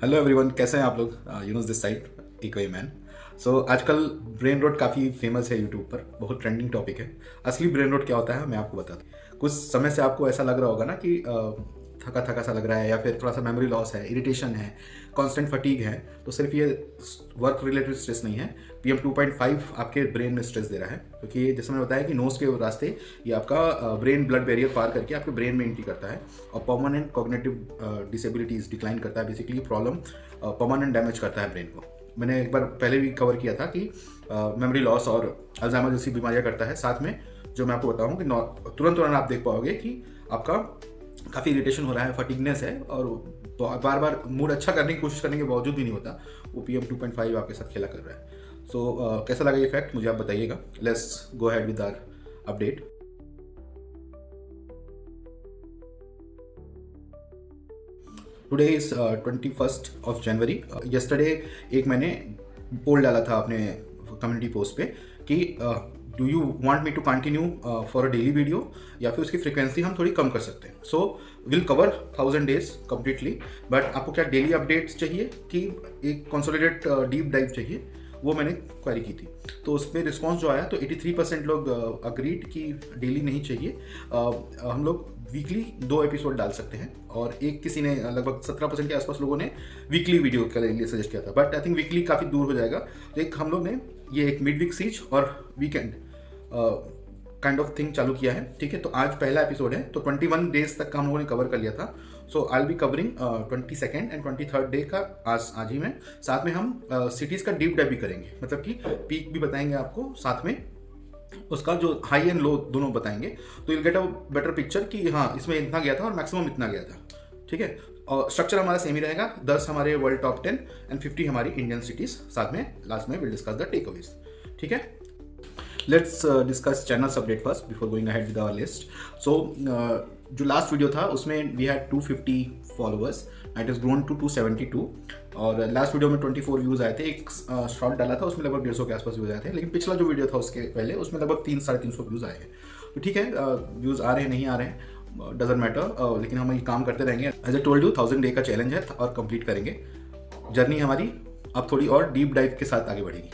Hello everyone, कैसे हैं आप लोग। यूनुस दिस साइड, इकोई मैन। सो आजकल ब्रेन रोट काफ़ी फेमस है यूट्यूब पर, बहुत ट्रेंडिंग टॉपिक है। असली ब्रेन रोट क्या होता है मैं आपको बताता हूँ। कुछ समय से आपको ऐसा लग रहा होगा ना कि थका थका सा लग रहा है, या फिर थोड़ा सा मेमोरी लॉस है, इरिटेशन है, कांस्टेंट फटीग है। तो सिर्फ ये वर्क रिलेटेड स्ट्रेस नहीं है, PM2.5 आपके ब्रेन में स्ट्रेस दे रहा है। क्योंकि जैसे मैंने बताया कि नोज के रास्ते ये आपका ब्रेन ब्लड बैरियर पार करके आपके ब्रेन में एंट्री करता है और परमानेंट कॉग्निटिव डिसेबिलिटीज डिक्लाइन करता है। बेसिकली प्रॉब्लम परमानेंट डैमेज करता है ब्रेन को। मैंने एक बार पहले भी कवर किया था कि मेमोरी लॉस और अल्जाइमर जैसी बीमारियां करता है। साथ में जो मैं आपको बताऊं कि तुरंत आप देख पाओगे कि आपका काफ़ी इरिटेशन हो रहा है, फटीगनेस है, और बार बार मूड अच्छा करने की कोशिश करने के बावजूद भी नहीं होता। वो PM2.5 आपके साथ खेला कर रहा है। सो कैसा लगा ये फैक्ट मुझे आप बताइएगा। Let's go ahead with our update. Today is 21st of January। Yesterday एक मैंने पोल डाला था अपने कम्युनिटी पोस्ट पे कि do you want me to continue for a daily video, या फिर उसकी फ्रिक्वेंसी हम थोड़ी कम कर सकते हैं। So will cover 1000 days completely. But आपको क्या डेली अपडेट्स चाहिए कि एक कंसोलिडेट डीप डाइव चाहिए, वो मैंने क्वेरी की थी। तो उस पर रिस्पॉन्स जो आया तो 83% लोग अग्रीड कि डेली नहीं चाहिए। हम लोग वीकली 2 एपिसोड डाल सकते हैं, और एक किसी ने लगभग 17% के आसपास लोगों ने वीकली वीडियो के लिए सजेस्ट किया था। बट आई थिंक वीकली काफ़ी दूर हो जाएगा। तो एक हम लोग ने ये एक मिड वीक सीज और वीकेंड काइंड ऑफ थिंग चालू किया है। ठीक है, तो आज पहला एपिसोड है, तो 21 डेज तक का हम लोगों ने कवर कर लिया था। So I will be covering 22nd and 23rd day का आज ही में। साथ में हम सिटीज़ का डीप डाइव भी करेंगे, मतलब कि पीक भी बताएंगे आपको, साथ में उसका जो हाई एंड लो दोनों बताएंगे। तो you get a better picture कि हाँ इसमें इतना गया था और मैक्सिमम इतना गया था। ठीक है, और स्ट्रक्चर हमारा सेम ही रहेगा। 10 हमारे वर्ल्ड टॉप 10 एंड 50 हमारी इंडियन सिटीज। साथ में लास्ट में will discuss the takeaways. ठीक है, let's discuss channels update first before going ahead with our list. So जो लास्ट वीडियो था उसमें we had 250 followers, it is grown to 272। और लास्ट वीडियो में 24 व्यूज़ आए थे। एक शॉर्ट डाला था उसमें लगभग 150 के आसपास व्यूज़ आए थे, लेकिन पिछला जो वीडियो था उसके पहले उसमें लगभग 300-350 व्यूज़ आए हैं। तो ठीक है, व्यूज़ आ रहे हैं नहीं आ रहे हैं डजेंट मैटर, लेकिन हम ये काम करते रहेंगे। As I told you 1000 day का चैलेंज है और कंप्लीट करेंगे। जर्नी हमारी अब थोड़ी और डीप डाइव के साथ आगे बढ़ेगी।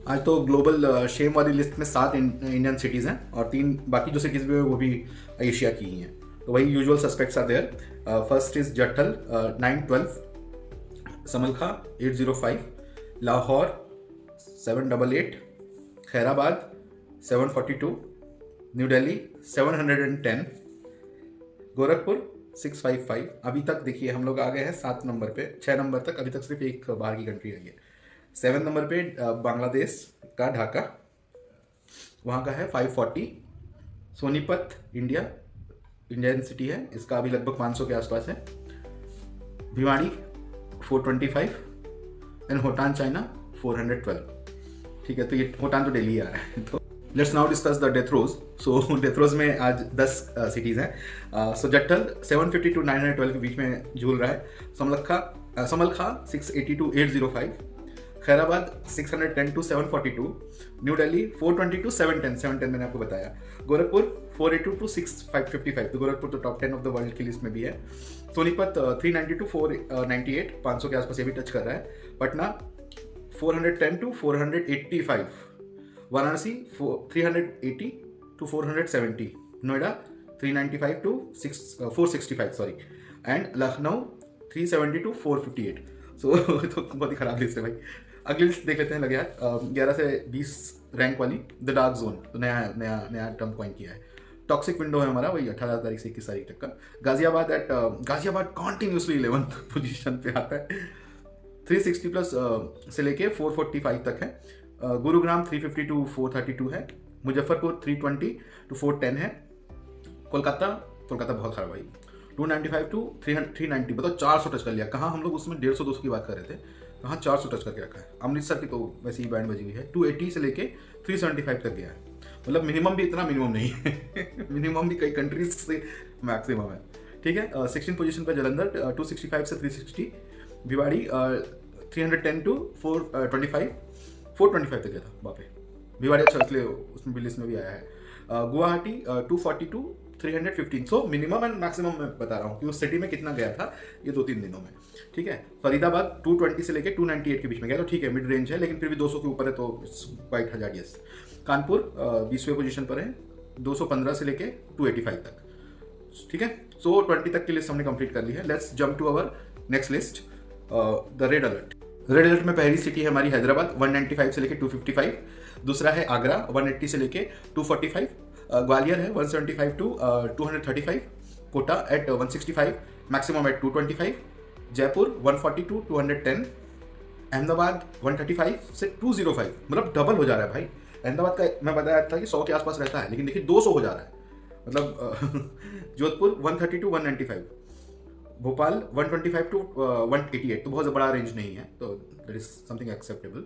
आज तो ग्लोबल शेम वाली लिस्ट में 7 इंडियन सिटीज़ हैं, और 3 बाकी जो सिटीज़ भी है वो भी एशिया की ही हैं। तो वही usual suspects are there. First is Jattal 912, Samalkha 805, Lahore 788, Khairabad 742, New Delhi 710, Gorakhpur 655। अभी तक देखिए हम लोग आ गए हैं 7 नंबर पे। 6 नंबर तक अभी तक सिर्फ एक बाहर की कंट्री रही है। 7 नंबर पे बांग्लादेश का ढाका, वहाँ का है 540। सोनीपत इंडियन सिटी है, इसका अभी लगभग 500 के आसपास है। Bhiwadi 425 and Hotan China 412। ठीक है, तो ये होटान तो दिल्ली आ रहा है। तो let's now discuss the death rows. So death rows में आज 10 सिटीज़ हैं। सो जट्टल 750 to 912 के बीच में झूल रहा है। समलखा 680 to 805, Khairabad 610 to 742, New Delhi 420 to 710 मैंने आपको बताया। गोरखपुर 482 to 6555, तो गोरखपुर तो टॉप 10 ऑफ द वर्ल्ड की लिस्ट में भी है। सोनीपत 390 to 498, 500 के आसपास ये भी टच कर रहा है। Patna 410 to 485, Varanasi 380 to 470, Noida 395 to 465 sorry, and Lucknow 370 to 458। सो तो बहुत ही खराब लिस्ट है भाई। अगली लिस्ट देख लेते हैं लगे यार। 11 से 20 रैंक वाली द डार्क जोन, तो नया टर्म कॉइन किया है। टॉक्सिक विंडो है हमारा, वही 18 तारीख से 21 तारीख तक का। गाजियाबाद कॉन्टिन्यूसली 11th पोजीशन पे आता है। 360 प्लस से लेके 445 तक है। गुरुग्राम 350 to 432 है। मुजफ्फरपुर 320 to 410 है। कोलकाता बहुत खराब भाई, 295 to 390, बताओ 400 टच कर लिया। कहाँ हम लोग उसमें 150-200 की बात कर रहे थे, कहाँ 400 टच करके रखा है। अमृतसर की तो वैसे ही बैंड बजी हुई है, 280 से लेके 375 तक गया है। मतलब मिनिमम भी इतना मिनिमम नहीं है मिनिमम भी कई कंट्रीज से मैक्सिमम है। ठीक है, 16 पोजीशन पर जलंधर 265 से 360, भिवाड़ी 310 to 425 तक गया था। बाप रे, भिवाड़ी अच्छा, इसलिए उसमें भी लिस्ट में भी आया है। Guwahati 240 to 315। So minimum and maximum मैं बता रहा हूँ कि उस सिटी में कितना गया था ये 2-3 दिनों में, ठीक है। फरीदाबाद 220 से लेके 298 के बीच में गया, तो ठीक है मिड रेंज है, लेकिन फिर भी 200 के ऊपर है तो क्वाइट हजारियस। कानपुर 20वें पोजीशन पर है, 215 से लेके 285 तक, ठीक है। सो 20 तक की लिस्ट हमने कंप्लीट कर ली है। Let's jump to our next list, the red alert. Red alert में पहली सिटी है हमारी हैदराबाद, 195 से लेके 255। दूसरा है आगरा, 180 से लेके 245। ग्वालियर है 175 to 235। Kota at 165, maximum at 225। Jaipur 140 to 210। Ahmedabad 135 से 205, मतलब डबल हो जा रहा है भाई। अहमदाबाद का मैं बताया था कि 100 के आसपास रहता है, लेकिन देखिए 200 हो जा रहा है, मतलब जोधपुर 130 टू 195। भोपाल 125 टू 188, तो बहुत बड़ा रेंज नहीं है, तो that is something acceptable.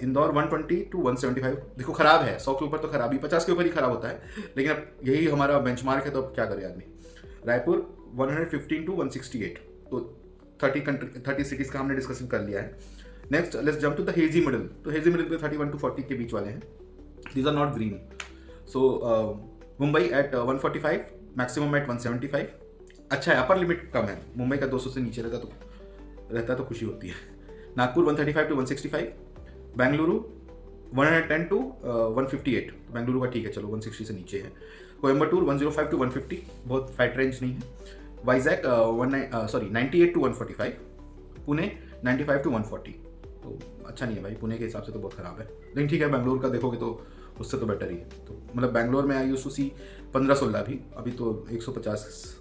Indore 120 to 175, देखो खराब है, 100 के ऊपर तो खराब ही, 50 के ऊपर ही खराब होता है, लेकिन अब यही हमारा बेंचमार्क है तो अब क्या करे आदमी। रायपुर 115 टू 168, तो 30 सिटीज़ का हमने डिस्कशन कर लिया है। Next let's jump to the hazy middle. तो हेजी मिडल पे 31 टू 40 के बीच वाले हैं, these are not green. So Mumbai at 145, maximum at 175। अच्छा है, अपर लिमिट कम है, मुंबई का 200 से नीचे रहता तो खुशी होती है। नागपुर 135 टू 165। बेंगलुरु 110 टू 158, बेंगलुरु का ठीक है, चलो 160 से नीचे है। कोयम्बटूर 105 टू 150, बहुत फाइट रेंज नहीं है। वाइजैक 98 टू 145। पुणे 95 टू 140, तो अच्छा नहीं है भाई, पुणे के हिसाब से तो बहुत ख़राब है, लेकिन ठीक है बेंगलोर का देखोगे तो उससे तो बेटर ही है। तो मतलब बेंगलोर में आई यूज्ड टू सी 15-16 भी, अभी तो 150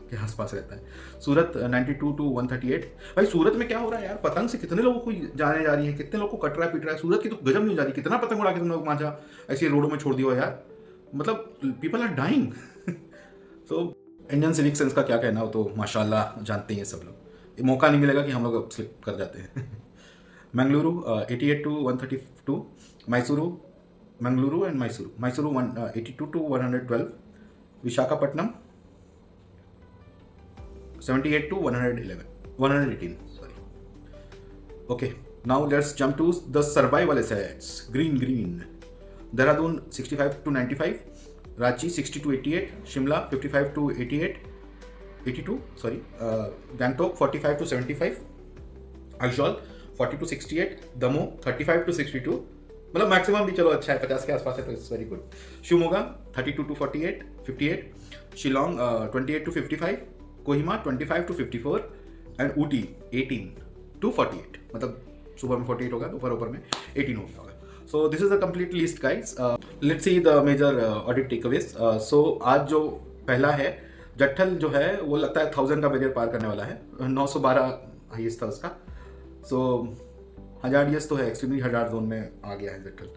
के आसपास रहता है। सूरत 92 टू 138। भाई सूरत में क्या हो रहा है यार, पतंग से कितने लोगों को जाने जा रही है, कितने लोगों को कट रहा है पीट रहा है। सूरत की तो गजब नहीं जा रही, कितना पतंग उड़ा के तुम लोग मांझा ऐसे रोडों में छोड़ दिया यार, मतलब people are dying. So Indian civic sense का क्या कहना हो, तो माशाल्लाह जानते हैं सब लोग, ये मौका नहीं मिलेगा कि हम लोग स्लिप कर जाते हैं। Mangaluru 88 to 132। Mangaluru and Mysuru 82 to 112। Visakhapatnam 78 to 118, sorry. Okay, now let's jump to the survival assets. Green. Dehradun 65 to 95, Ranchi 60 to 88, Shimla 55 to 82, sorry. Gangtok 45 to 75, Aizawl 40 to 68, Damoh 35 to 62, मतलब मैक्सिमम भी चलो अच्छा है, 50 के आसपास है तो it's very good. Shivamogga 32 to 58, Shillong 28 to 55, Kohima 25 to 54 and Ooty 18 to 48, मतलब सुबह में 48 होगा, दोपहर में 18 हो गया होगा। So this is the complete list guys. Let's see the major audit takeaways. So आज जो पहला है जट्ठल जो है वो लगता है 1000 का बैरियर पार करने वाला है, 912 हाईएस्ट था उसका। सो हजारियस तो है, एक्सट्रीमली हजार जोन में आ गया है जट्ठल।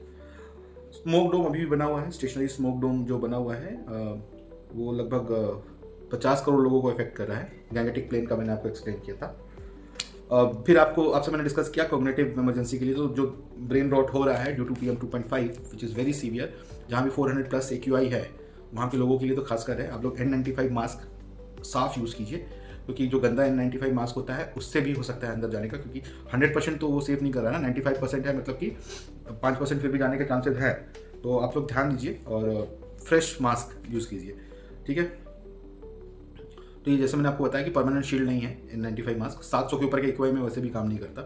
स्मोक डोम अभी भी बना हुआ है, स्टेशनरी स्मोक डोम जो बना हुआ है वो लगभग 50 करोड़ लोगों को इफेक्ट कर रहा है। गैंगेटिक प्लेन का मैंने आपको एक्सप्लेन किया था। फिर आपसे मैंने डिस्कस किया कॉग्निटिव इमरजेंसी के लिए, तो जो ब्रेन रॉट हो रहा है due to PM 2.5 which is very severe, जहाँ भी 400+ AQI है वहाँ के लोगों के लिए तो खासकर है। आप लोग N95 मास्क साफ यूज़ कीजिए, क्योंकि जो गंदा N95 मास्क होता है उससे भी हो सकता है अंदर जाने का, क्योंकि 100% तो वो सेफ नहीं कर रहा ना, 95% है, मतलब कि 5% फिर भी जाने के चांसेस है। तो आप लोग ध्यान दीजिए और फ्रेश मास्क यूज़ कीजिए, ठीक है। तो ये जैसे मैंने आपको बताया कि परमानेंट शील्ड नहीं है N95 मास्क, 700 के ऊपर के AQI में वैसे भी काम नहीं करता।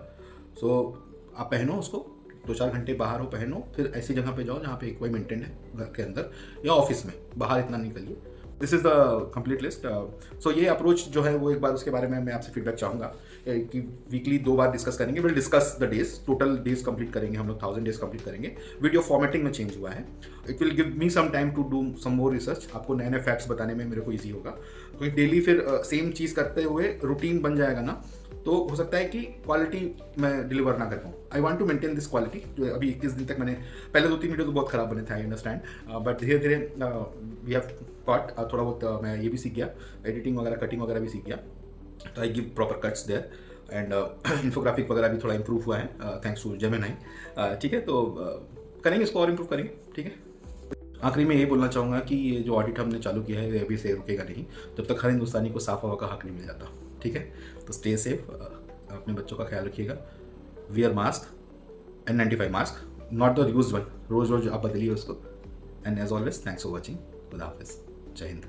सो आप पहनो उसको, 2-4 घंटे बाहर हो पहनो, फिर ऐसी जगह पे जाओ जहाँ पे AQI मेंटेन है, घर के अंदर या ऑफिस में, बाहर इतना नहीं करिए। This is the complete list. So ये अप्रोच जो है वो एक बार उसके बारे में मैं आपसे फीडबैक चाहूँगा कि वीकली 2 बार डिस्कस करेंगे। Will discuss the days, total days complete करेंगे हम लोग, 1000 डेज कंप्लीट करेंगे। वीडियो फॉर्मेटिंग में चेंज हुआ है, it will give me some time to do some more research, आपको नए फैक्ट्स बताने में मेरे को ईजी होगा, क्योंकि डेली फिर सेम चीज़ करते हुए रूटीन बन जाएगा ना, तो हो सकता है कि क्वालिटी मैं डिलीवर ना कर पाऊँ। I want to maintain this quality. तो अभी 21 दिन तक मैंने पहले 2-3 वीडियो तो बहुत ख़राब बने थे, आई अंडरस्टैंड, बट धीरे धीरे वी हैव कॉट, थोड़ा बहुत मैं ये भी सीख गया, एडिटिंग वगैरह, कटिंग वगैरह भी सीख गया, तो I give proper cuts there and infographic वगैरह भी थोड़ा इंप्रूव हुआ है थैंक्स टू जेमिनी, ठीक है। तो करेंगे इसको और इम्प्रूव करेंगे, ठीक है। आखिरी में ये बोलना चाहूँगा कि ये जो ऑडिट हमने चालू किया है ये अभी से रुकेगा नहीं, जब तक हर हिंदुस्तानी को साफ हवा का हक नहीं मिल जाता, ठीक है। तो स्टे सेफ, अपने बच्चों का ख्याल रखिएगा, wear mask, N95 mask, not the used one, रोज आप बदलिए उसको। And as always thanks for watching, खुदा हाफिज़, जय हिंद।